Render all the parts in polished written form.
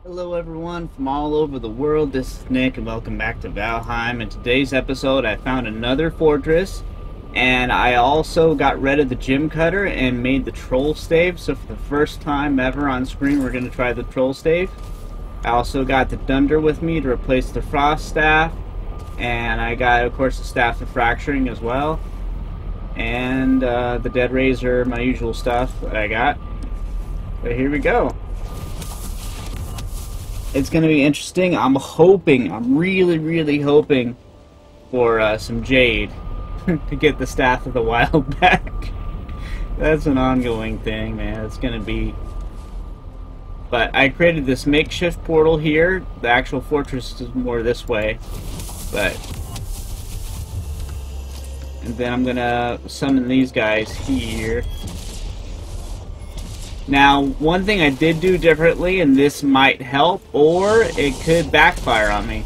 Hello everyone from all over the world, this is Nick and welcome back to Valheim. In today's episode I found another fortress and I also got rid of the gem cutter and made the troll stave. So for the first time ever on screen we're going to try the troll stave. I also got the dunder with me to replace the frost staff, and I got of course the staff of fracturing as well, and the dead razor, my usual stuff that I got. But here we go. It's going to be interesting. I'm really hoping for some jade to get the Staff of the Wild back. That's an ongoing thing, man. It's going to be... But I created this makeshift portal here. The actual fortress is more this way. But... And then I'm going to summon these guys here. Now, one thing I did do differently, and this might help, or it could backfire on me,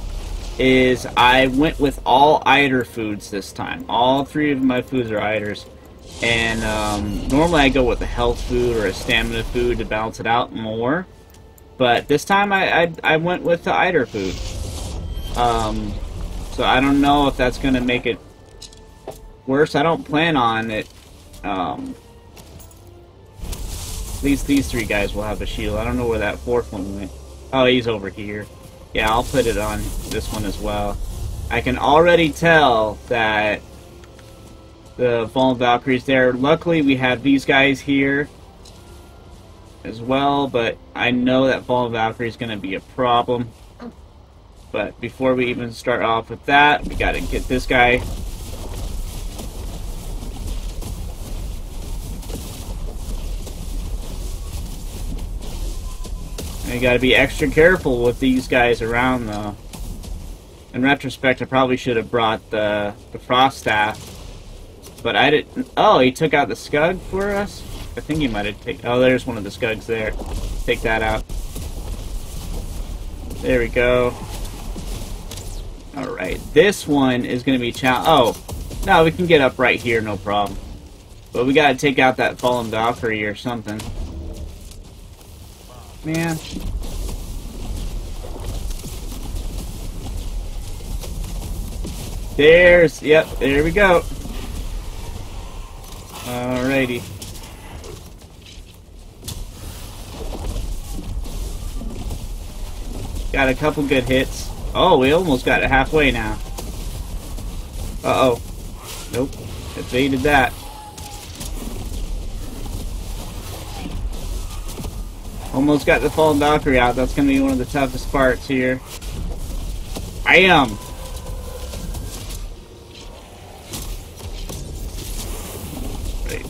is I went with all eider foods this time. All three of my foods are eiders. And normally I go with a health food or a stamina food to balance it out more. But this time I went with the eider food. So I don't know if that's going to make it worse. I don't plan on it... These three guys will have a shield. I don't know where that fourth one went. Oh, he's over here. Yeah, I'll put it on this one as well. I can already tell that the fallen Valkyrie's there. Luckily, we have these guys here as well, but I know that fallen Valkyrie is going to be a problem. But before we even start off with that, we got to get this guy. You gotta be extra careful with these guys around, though. In retrospect, I probably should have brought the frost staff, but I didn't. Oh, he took out the scug for us? I think he might have taken... Oh, there's one of the scugs there. Take that out. There we go. Alright, this one is gonna be Oh, no, we can get up right here, no problem. But we gotta take out that fallen Valkyrie or something. Man. Yep, there we go. Alrighty. Got a couple good hits. Oh, we almost got it halfway now. Uh-oh. Nope. Evaded that. Almost got the fallen Valkyrie out. That's going to be one of the toughest parts here. Bam! Right.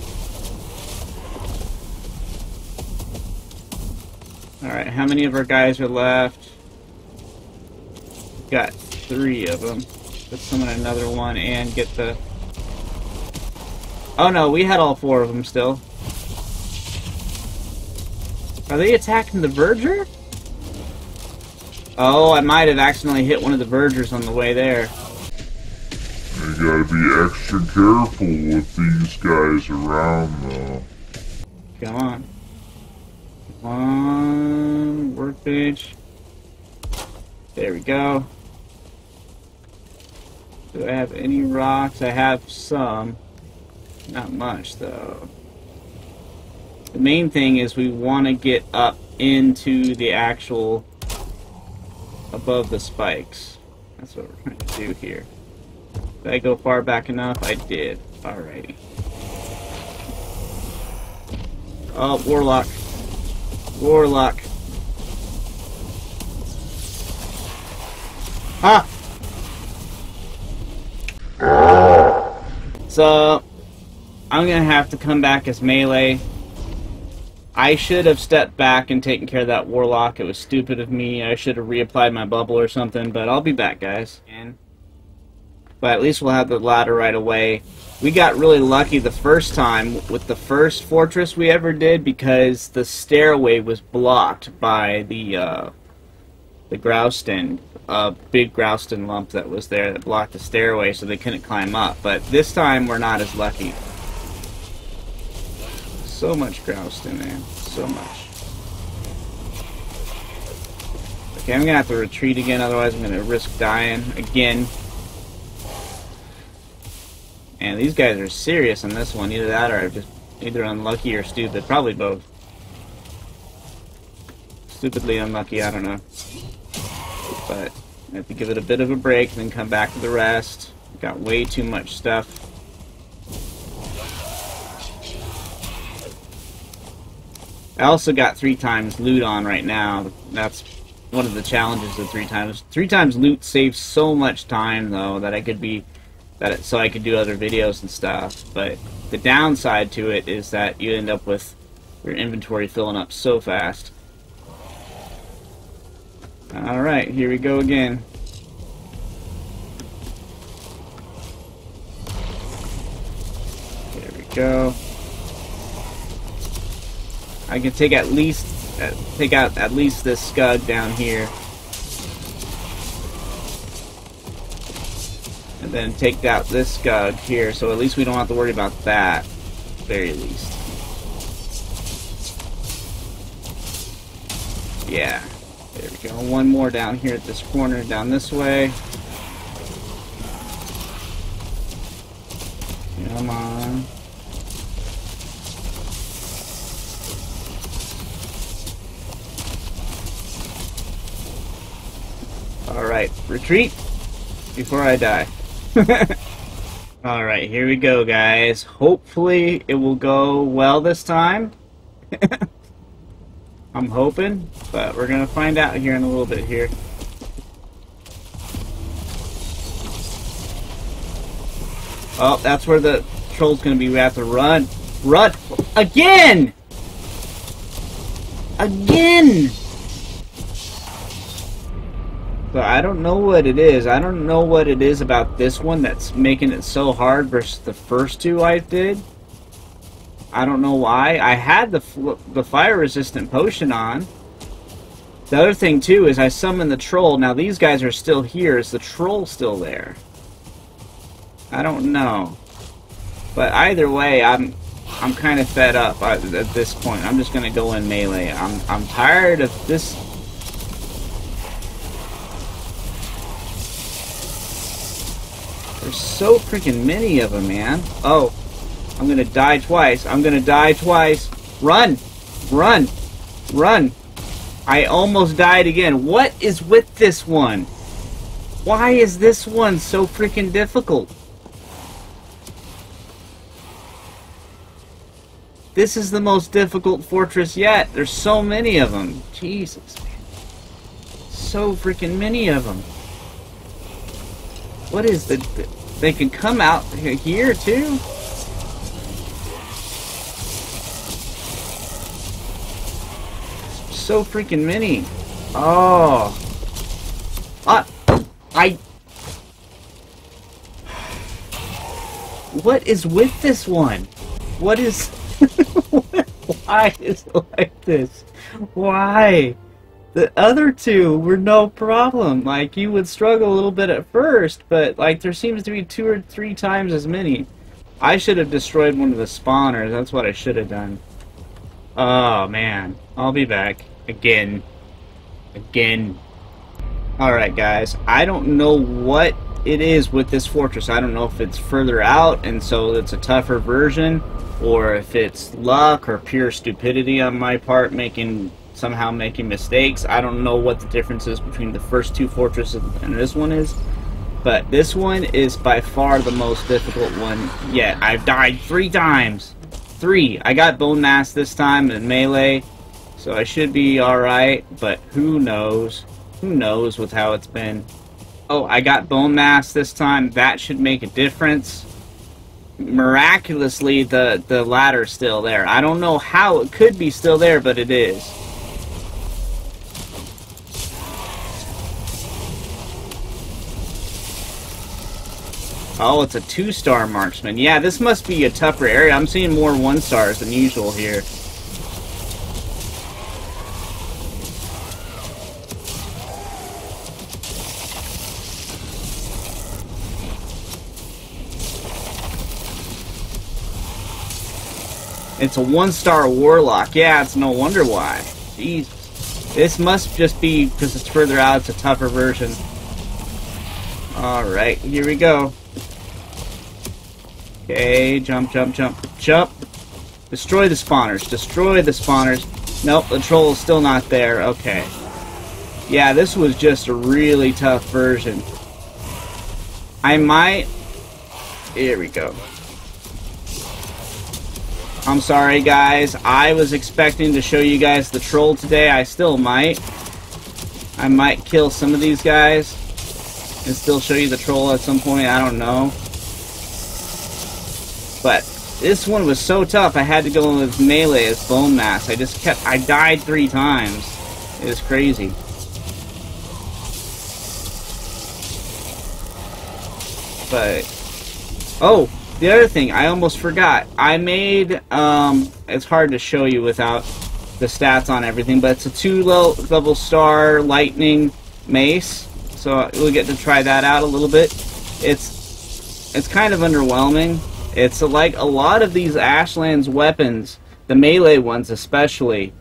Alright, how many of our guys are left? Got 3 of them. Let's summon another one and get the... Oh no, we had all 4 of them still. Are they attacking the verger? Oh, I might have accidentally hit one of the vergers on the way there. You gotta be extra careful with these guys around, though. Come on. Come on, workbench. There we go. Do I have any rocks? I have some. Not much, though. The main thing is we want to get up into the actual above the spikes. That's what we're trying to do here. Did I go far back enough? I did. Alrighty. Oh, Warlock. Warlock. Ah! So, I'm gonna have to come back as melee. I should have stepped back and taken care of that Warlock. It was stupid of me. I should have reapplied my bubble or something, but I'll be back, guys. But at least we'll have the ladder right away. We got really lucky the first time with the first fortress we ever did because the stairway was blocked by the Grouston, big Grouston lump that was there that blocked the stairway so they couldn't climb up. But this time we're not as lucky. So much groused in there. So much. Okay, I'm gonna have to retreat again, otherwise I'm gonna risk dying again. And these guys are serious on this one. Either that or I'm just either unlucky or stupid. Probably both. Stupidly unlucky, I don't know. But I have to give it a bit of a break and then come back to the rest. Got way too much stuff. I also got 3 times loot on right now. That's one of the challenges of 3 times. 3 times loot saves so much time though that I could be so I could do other videos and stuff. But the downside to it is that you end up with your inventory filling up so fast. Alright, here we go again. There we go. I can take out at least this scud down here. And then take out this scud here, so at least we don't have to worry about that, at the very least. Yeah. There we go. One more down here at this corner, down this way. Come on. Alright, retreat before I die. Alright, here we go, guys. Hopefully it will go well this time. I'm hoping, but we're gonna find out here in a little bit here. Oh, that's where the troll's gonna be. We have to run. Run! Again! Again! But I don't know what it is. I don't know what it is about this one that's making it so hard versus the first 2 I did. I don't know why. I had the fire resistant potion on. The other thing too is I summoned the troll. Now these guys are still here. Is the troll still there? I don't know. But either way, I'm kind of fed up at this point. I'm just gonna go in melee. I'm tired of this. There's so freaking many of them, man. Oh. I'm gonna die twice. I'm gonna die twice. Run! Run! Run! I almost died again. What is with this one? Why is this one so freaking difficult? This is the most difficult fortress yet. There's so many of them. Jesus, man. So freaking many of them. What is the... They can come out here too? So freaking many. Oh. What is with this one? What is... Why is it like this? Why? The other 2 were no problem. Like, you would struggle a little bit at first, but, like, there seems to be 2 or 3 times as many. I should have destroyed one of the spawners. That's what I should have done. Oh, man. I'll be back. Again. Again. Alright, guys. I don't know what it is with this fortress. I don't know if it's further out, and so it's a tougher version, or if it's luck or pure stupidity on my part, somehow making mistakes. I don't know what the difference is between the first 2 fortresses and this one is, but this one is by far the most difficult one yet. I've died 3 times. 3. I got bone mass this time in melee, so I should be alright, but who knows? Who knows with how it's been. Oh, I got bone mass this time. That should make a difference. Miraculously, the ladder's still there. I don't know how it could be still there, but it is. Oh, it's a 2-star marksman. Yeah, this must be a tougher area. I'm seeing more 1-stars than usual here. It's a 1-star warlock. Yeah, it's no wonder why. Jesus. This must just be because it's further out, it's a tougher version. Alright, here we go. Okay, jump, jump, jump, jump. Destroy the spawners, destroy the spawners. Nope, the troll is still not there. Okay. Yeah, this was just a really tough version. I might... Here we go. I'm sorry, guys. I was expecting to show you guys the troll today. I still might. I might kill some of these guys and still show you the troll at some point. I don't know. But this one was so tough, I had to go with melee as bone mass. I died 3 times. It was crazy. But, oh, the other thing, I almost forgot. I made, it's hard to show you without the stats on everything, but it's a 2-level star lightning mace. So we'll get to try that out a little bit. It's kind of underwhelming. It's like a lot of these Ashlands weapons, the melee ones especially,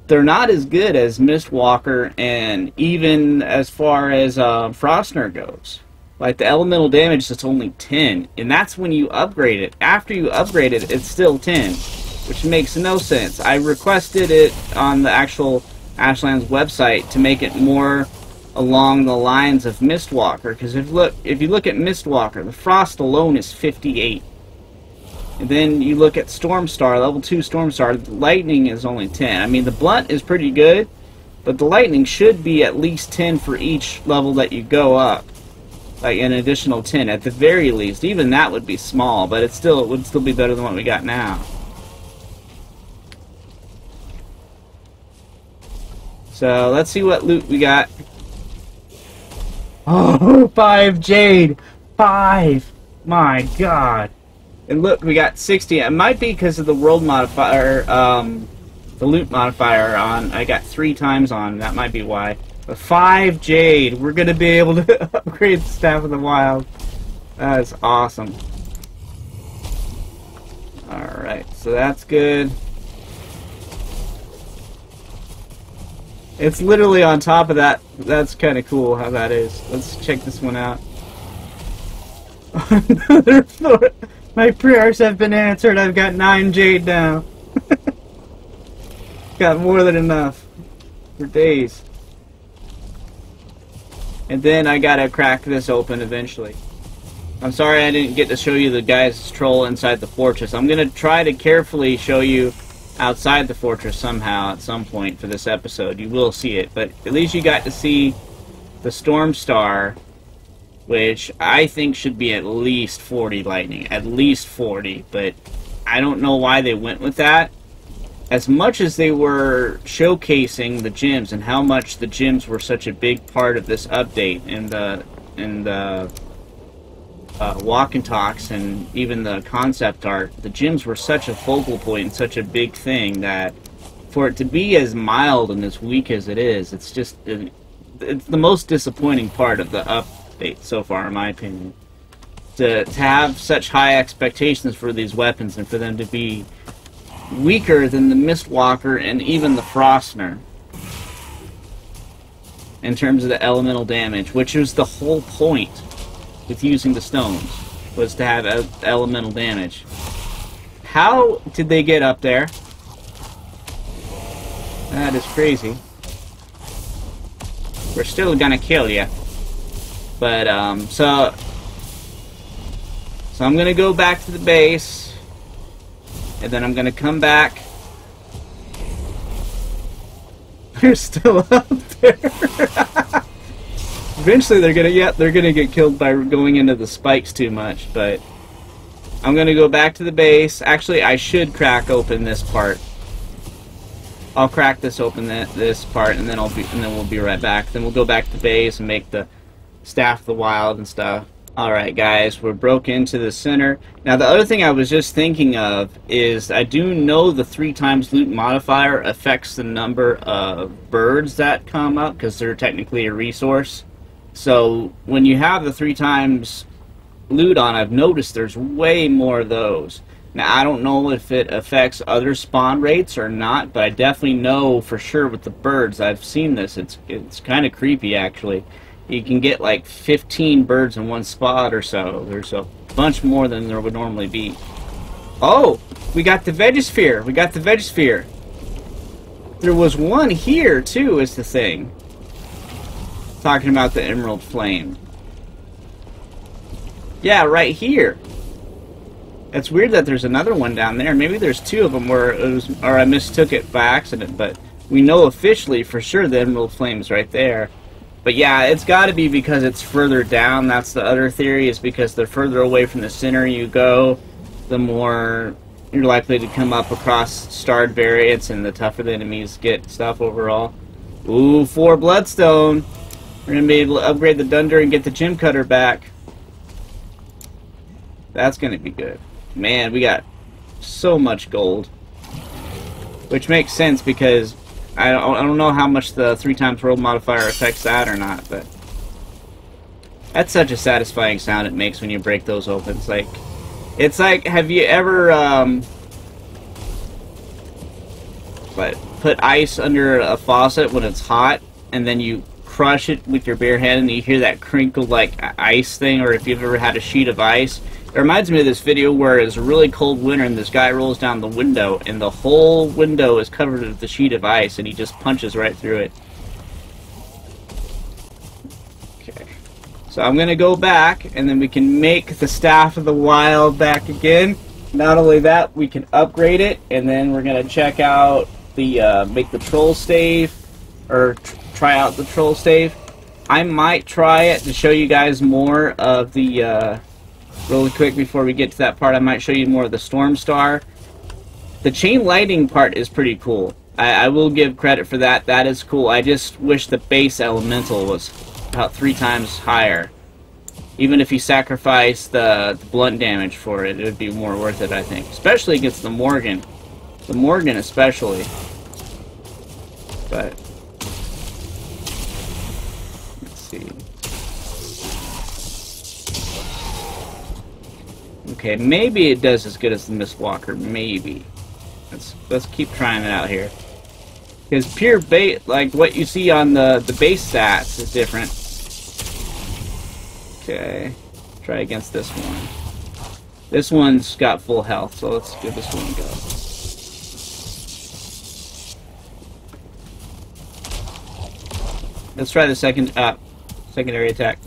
they're not as good as Mistwalker and even as far as Frostner goes. Like the elemental damage, it's only 10, and that's when you upgrade it. After you upgrade it, it's still 10, which makes no sense. I requested it on the actual Ashlands website to make it more along the lines of Mistwalker, because if you look at Mistwalker, the frost alone is 58. And then you look at Stormstar, level 2 Stormstar, the lightning is only 10. I mean, the blunt is pretty good, but the lightning should be at least 10 for each level that you go up. Like an additional 10 at the very least. Even that would be small, but it would still be better than what we got now. So let's see what loot we got. Oh, 5 jade! 5! My god! And look, we got 60. It might be because of the world modifier, the loot modifier on. I got 3 times on. That might be why. But 5 jade. We're going to be able to upgrade the Staff of the Wild. That is awesome. Alright, so that's good. It's literally on top of that. That's kind of cool how that is. Let's check this one out. Another 4. My prayers have been answered. I've got 9 jade now. Got more than enough for days. And then I gotta crack this open eventually. I'm sorry I didn't get to show you the guy's troll inside the fortress. I'm gonna try to carefully show you outside the fortress somehow at some point for this episode. You will see it, but at least you got to see the Stormstar, which I think should be at least 40 lightning. At least 40, but I don't know why they went with that. As much as they were showcasing the gems and how much the gems were such a big part of this update and the walk and talks and even the concept art, the gems were such a focal point and such a big thing that for it to be as mild and as weak as it is, it's just it's the most disappointing part of the update so far, in my opinion. To have such high expectations for these weapons and for them to be weaker than the Mistwalker and even the Frostner in terms of the elemental damage, which was the whole point with using the stones, was to have elemental damage. How did they get up there? That is crazy. We're still gonna kill you, but so I'm gonna go back to the base. And then I'm gonna come back. They're still up there. Eventually they're gonna get killed by going into the spikes too much, but I'm gonna go back to the base. Actually, I should crack open this part. I'll crack this open, this part, and then we'll be right back. Then we'll go back to the base and make the Staff of the Wild and stuff. Alright guys, we're broke into the center. Now the other thing I was just thinking of is I do know the 3 times loot modifier affects the number of birds that come up because they're technically a resource. So when you have the 3 times loot on, I've noticed there's way more of those. Now, I don't know if it affects other spawn rates or not, but I definitely know for sure with the birds. I've seen this. It's kind of creepy, actually. You can get like 15 birds in one spot or so. There's a bunch more than there would normally be. Oh, we got the Vegosphere. We got the Vegosphere. There was one here, too, is the thing. Talking about the Emerald Flame. Yeah, right here. It's weird that there's another one down there. Maybe there's two of them where it was, or I mistook it by accident, but we know officially for sure the Emerald Flame's right there. But yeah, it's got to be because it's further down. That's the other theory, is because the further away from the center you go, the more you're likely to come up across starred variants, and the tougher the enemies get stuff overall. Ooh, 4 Bloodstone. We're going to be able to upgrade the Dunder and get the Gem Cutter back. That's going to be good. Man, we got so much gold. Which makes sense because I don't know how much the 3x world modifier affects that or not, but that's such a satisfying sound it makes when you break those open. It's like, have you ever put ice under a faucet when it's hot, and then you crush it with your bare hand and you hear that crinkled like ice thing? Or if you've ever had a sheet of ice, it reminds me of this video where it's a really cold winter and this guy rolls down the window and the whole window is covered with the sheet of ice and he just punches right through it. Okay, so I'm gonna go back and then we can make the Staff of the Wild back again. Not only that, we can upgrade it, and then we're gonna check out the make the troll stave, or try out the troll stave. I might try it to show you guys more of the really quick before we get to that part. I might show you more of the Storm Star. The chain lightning part is pretty cool. I will give credit for that. That is cool. I just wish the base elemental was about 3 times higher. Even if you sacrifice the blunt damage for it, it would be more worth it, I think. Especially against the Morgan. The Morgan especially. But let's see. Okay, maybe it does as good as the Mistwalker. Maybe. Let's keep trying it out here. Because pure bait, like what you see on the base stats, is different. Okay, try against this one. This one's got full health, so let's give this one a go. Let's try the secondary attack.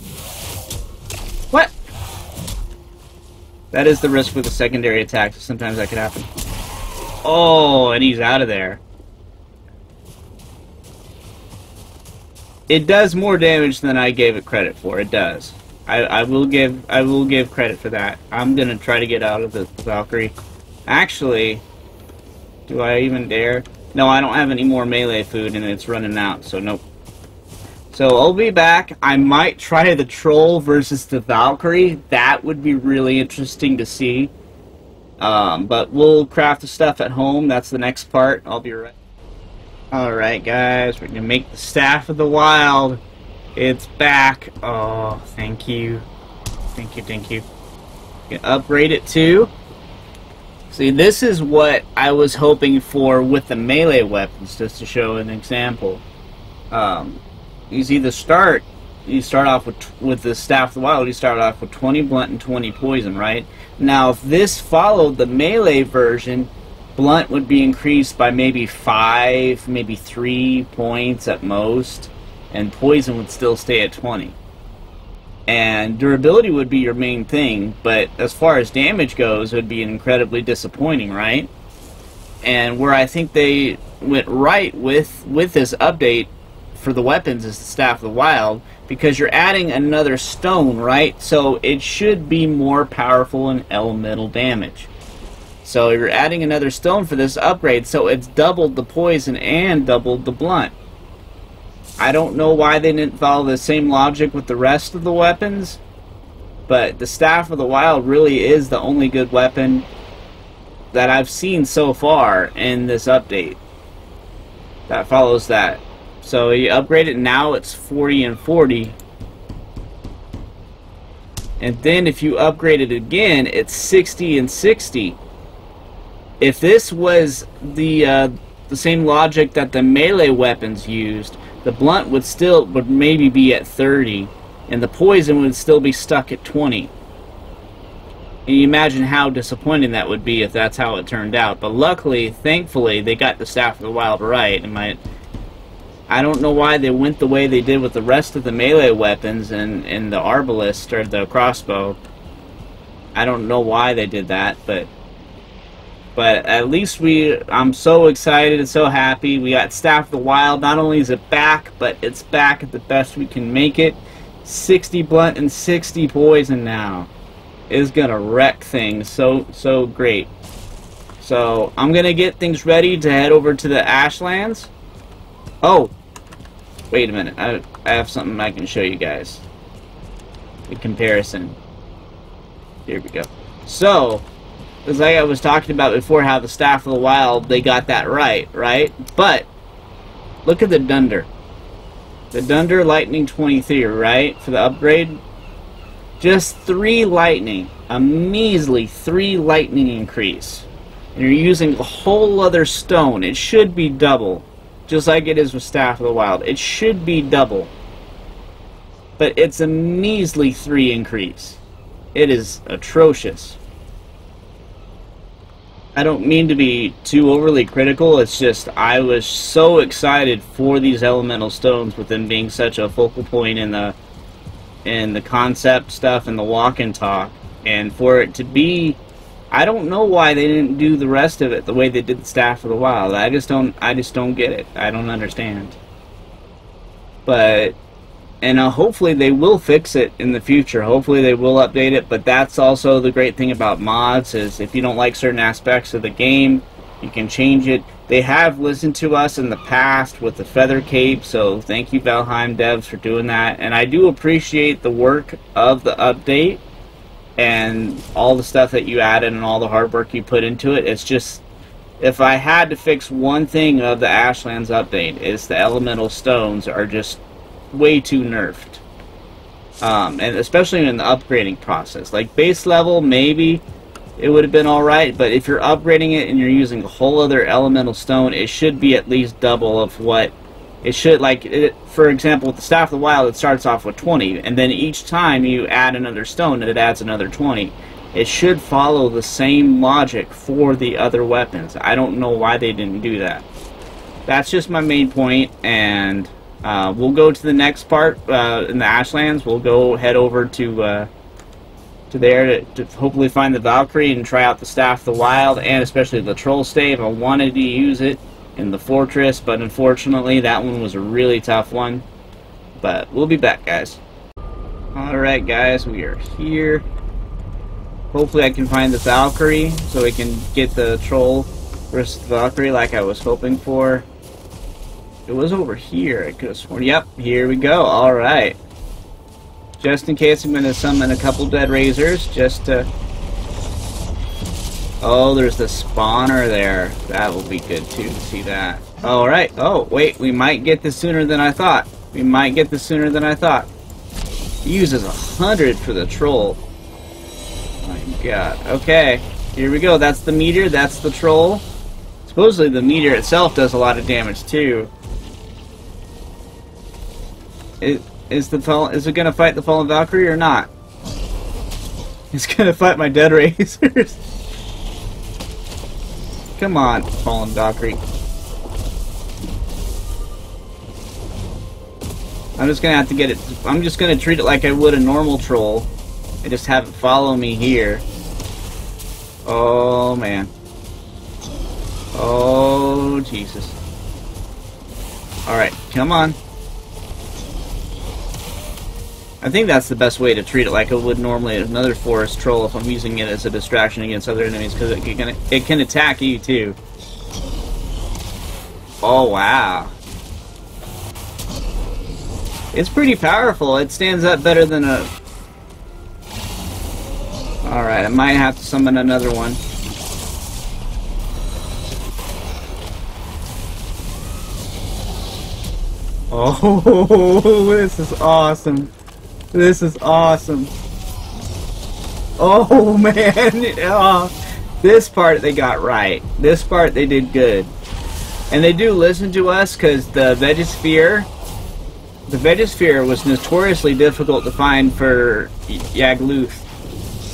What? That is the risk with the secondary attack, so sometimes that could happen. Oh, and he's out of there. It does more damage than I gave it credit for. It does. I will give credit for that. I'm gonna try to get out of the Valkyrie. Actually, do I even dare? No, I don't have any more melee food, and it's running out. So nope. So I'll be back. I might try the troll versus the Valkyrie. That would be really interesting to see. But we'll craft the stuff at home. That's the next part. I'll be right. Alright guys, we're gonna make the Staff of the Wild. It's back. Oh, thank you. Thank you, thank you. You can upgrade it too. See, this is what I was hoping for with the melee weapons, just to show an example. You see you start off with the Staff of the Wild, you start off with 20 blunt and 20 poison, right? Now, if this followed the melee version, blunt would be increased by maybe 5, maybe 3 points at most, and poison would still stay at 20. And durability would be your main thing, but as far as damage goes, it would be incredibly disappointing, right? And where I think they went right with this update for the weapons is the Staff of the Wild, because you're adding another stone, right? So it should be more powerful in elemental damage. So you're adding another stone for this upgrade, so it's doubled the poison and doubled the blunt. I don't know why they didn't follow the same logic with the rest of the weapons, but the Staff of the Wild really is the only good weapon that I've seen so far in this update that follows that. So you upgrade it now, it's 40 and 40. And then if you upgrade it again, it's 60 and 60. If this was the same logic that the melee weapons used, the blunt would maybe be at 30, and the poison would still be stuck at 20. And you imagine how disappointing that would be if that's how it turned out. But luckily, thankfully, they got the Staff of the Wild right. I don't know why they went the way they did with the rest of the melee weapons and the arbalist or the crossbow. I don't know why they did that, but at least I'm so excited and so happy. We got Staff of the Wild. Not only is it back, but it's back at the best we can make it. 60 blunt and 60 poison now. Is gonna wreck things so great. So I'm gonna get things ready to head over to the Ashlands. Oh, wait a minute. I have something I can show you guys. The comparison. Here we go. So, as like I was talking about before, how the Staff of the Wild, they got that right? But look at the Dunder. The Dunder Lightning 23, right? For the upgrade. Just 3 lightning. A measly 3 lightning increase. And you're using a whole other stone. It should be double. Just like it is with Staff of the Wild. It should be double. But it's a measly 3 increase. It is atrocious. I don't mean to be too overly critical. It's just I was so excited for these elemental stones with them being such a focal point in the concept stuff and the walk and talk, and for it to be, I don't know why they didn't do the rest of it the way they did the Staff of the Wild. I just don't get it. I don't understand. But hopefully they will fix it in the future. Hopefully they will update it. But that's also the great thing about mods, is if you don't like certain aspects of the game, you can change it. They have listened to us in the past with the feather cape, so thank you Valheim devs for doing that. And I do appreciate the work of the update and all the stuff that you added and all the hard work you put into it. It's just, if I had to fix one thing of the Ashlands update, is the elemental stones are just way too nerfed. And especially in the upgrading process. Like base level, maybe it would have been alright, but if you're upgrading it and you're using a whole other elemental stone, it should be at least double of what it should. Like, for example, with the Staff of the Wild, it starts off with 20, and then each time you add another stone, it adds another 20. It should follow the same logic for the other weapons. I don't know why they didn't do that. That's just my main point, and we'll go to the next part in the Ashlands. We'll go head over to there to hopefully find the Valkyrie and try out the Staff of the Wild, and especially the Troll Stave. I wanted to use it in the Fortress, but unfortunately that one was a really tough one. But we'll be back, guys. Alright guys, we are here. Hopefully I can find the Valkyrie so we can get the Troll versus the Valkyrie like I was hoping for. It was over here, I could have sworn. Yep, here we go. Alright. Just in case, I'm going to summon a couple Dead Razors, just to... Oh, there's the spawner there. That will be good, too, to see that. Alright. Oh, wait, we might get this sooner than I thought. We might get this sooner than I thought. He uses 100 for the Troll. My god. Okay, here we go. That's the meteor, that's the Troll. Supposedly the meteor itself does a lot of damage, too. Is it gonna fight the Fallen Valkyrie or not? It's gonna fight my Dead Razors. Come on, Fallen Valkyrie. I'm just gonna have to get it. I'm just gonna treat it like I would a normal troll, and just have it follow me here. Oh man. Oh Jesus. Alright, come on. I think that's the best way to treat it, like I would normally another forest troll if I'm using it as a distraction against other enemies, because it can attack you too. Oh wow. It's pretty powerful. It stands up better than a... Alright, I might have to summon another one. Oh, this is awesome. This is awesome. Oh man, This part they got right. This part they did good. And they do listen to us because the Vegosphere was notoriously difficult to find for Yagluth.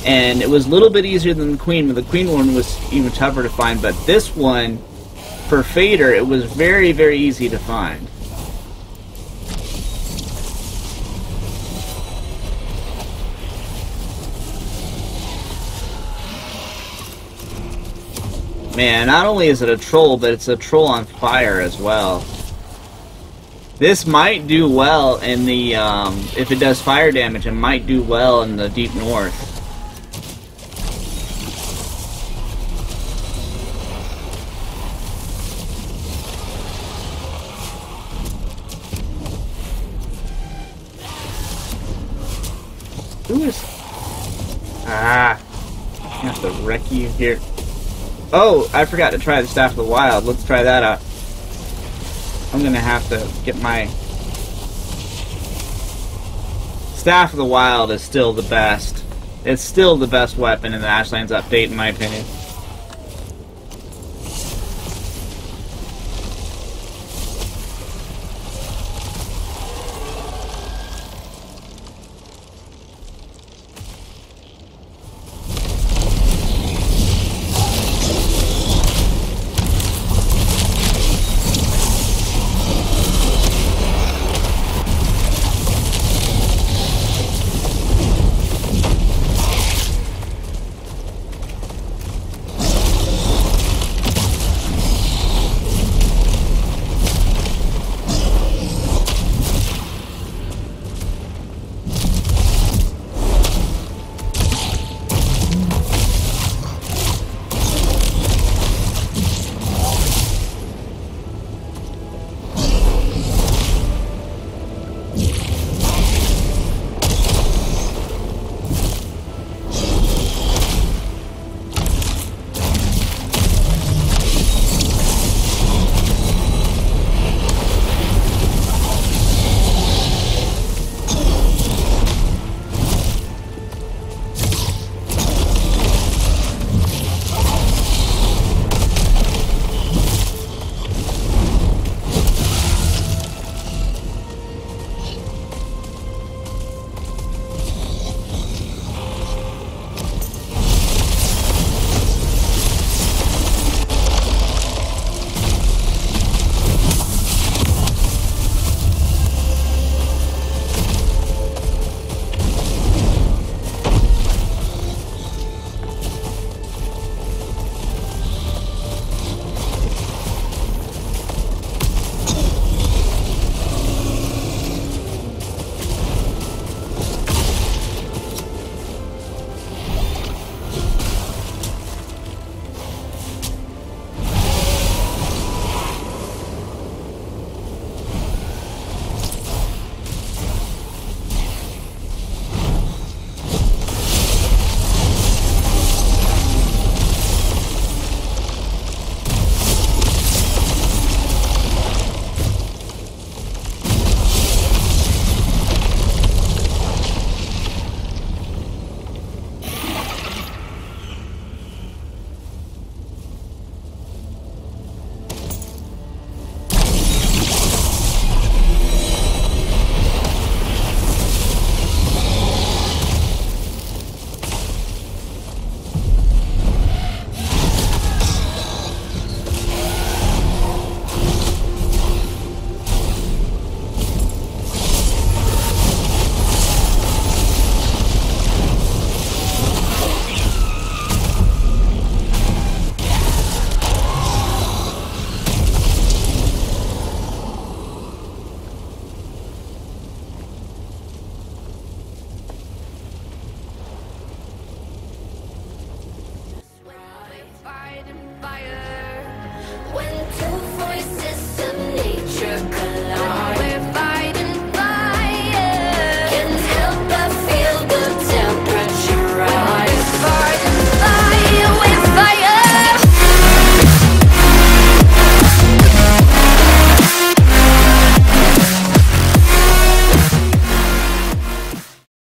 And it was a little bit easier than the Queen, but the Queen one was even tougher to find. But this one, for Fader, it was very, very easy to find. Man, not only is it a troll, but it's a troll on fire as well. This might do well in the, if it does fire damage, it might do well in the deep north. Who is... Ah, I have to wreck you here. Oh, I forgot to try the Staff of the Wild. Let's try that out. I'm gonna have to get my... Staff of the Wild is still the best. It's still the best weapon in the Ashlands update, in my opinion. Fire